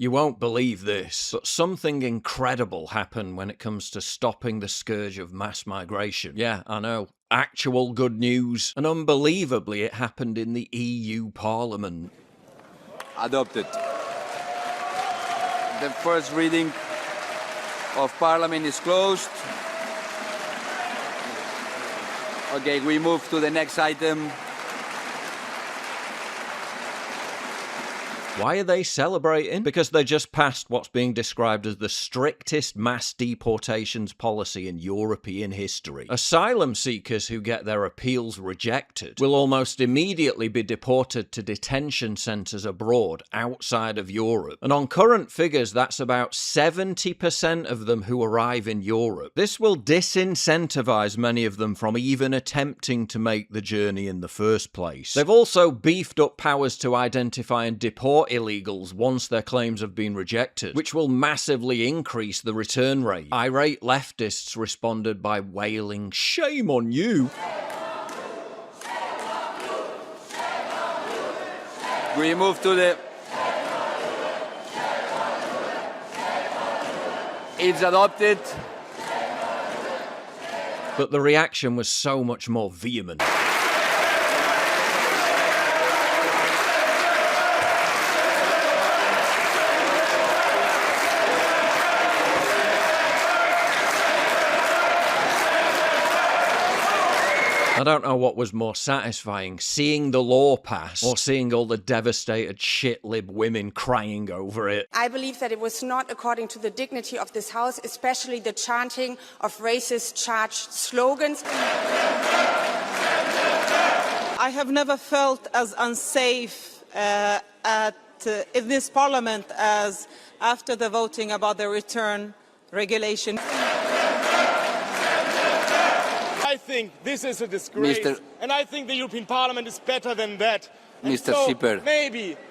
You won't believe this, but something incredible happened when it comes to stopping the scourge of mass migration. Yeah, I know. Actual good news. And unbelievably, it happened in the EU Parliament. Adopted. The first reading of Parliament is closed. Okay, we move to the next item. Why are they celebrating? Because they just passed what's being described as the strictest mass deportations policy in European history. Asylum seekers who get their appeals rejected will almost immediately be deported to detention centres abroad outside of Europe. And on current figures, that's about 70% of them who arrive in Europe. This will disincentivise many of them from even attempting to make the journey in the first place. They've also beefed up powers to identify and deport illegals once their claims have been rejected, which will massively increase the return rate. Irate leftists responded by wailing, "Shame on you!" We move to the... It's adopted. But the reaction was so much more vehement. I don't know what was more satisfying, seeing the law pass or seeing all the devastated shit-lib women crying over it. I believe that it was not according to the dignity of this House, especially the chanting of racist-charged slogans. I have never felt as unsafe in this Parliament as after the voting about the return regulation. I think this is a disgrace, and I think the European Parliament is better than that. Mr. Schipper.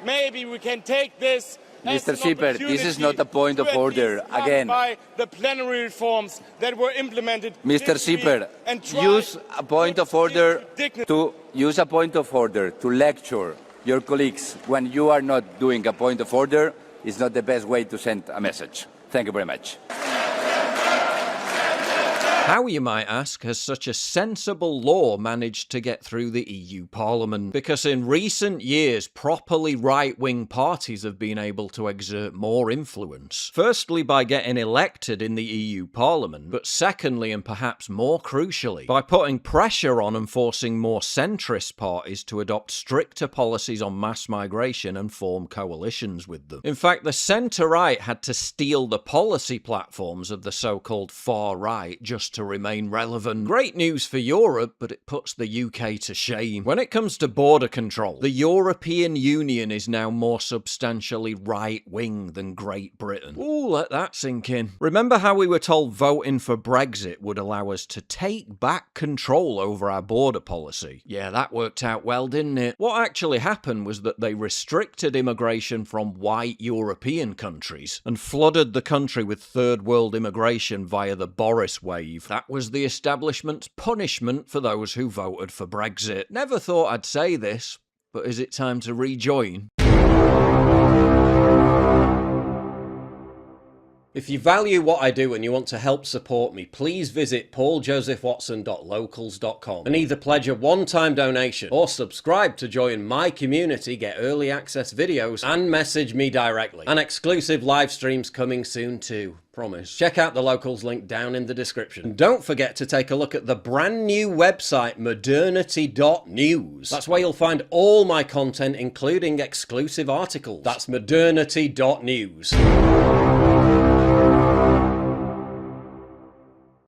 Maybe we can take this. Mr. Schipper, this is not a point of order. Again, by the plenary reforms that were implemented. Mr. Schipper, use a point of order to lecture your colleagues when you are not doing a point of order. Is not the best way to send a message. Thank you very much. How, you might ask, has such a sensible law managed to get through the EU Parliament? Because in recent years, properly right-wing parties have been able to exert more influence. Firstly, by getting elected in the EU Parliament, but secondly, and perhaps more crucially, by putting pressure on and forcing more centrist parties to adopt stricter policies on mass migration and form coalitions with them. In fact, the centre-right had to steal the policy platforms of the so-called far-right just to remain relevant. Great news for Europe, but it puts the UK to shame. When it comes to border control, the European Union is now more substantially right-wing than Great Britain. Ooh, let that sink in. Remember how we were told voting for Brexit would allow us to take back control over our border policy? Yeah, that worked out well, didn't it? What actually happened was that they restricted immigration from white European countries and flooded the country with third world immigration via the Boris wave. That was the establishment's punishment for those who voted for Brexit. Never thought I'd say this, but is it time to rejoin? If you value what I do and you want to help support me, please visit pauljosephwatson.locals.com and either pledge a one-time donation or subscribe to join my community, get early access videos, and message me directly. And exclusive live streams coming soon too. Promise. Check out the Locals link down in the description. And don't forget to take a look at the brand new website, modernity.news. That's where you'll find all my content, including exclusive articles. That's modernity.news.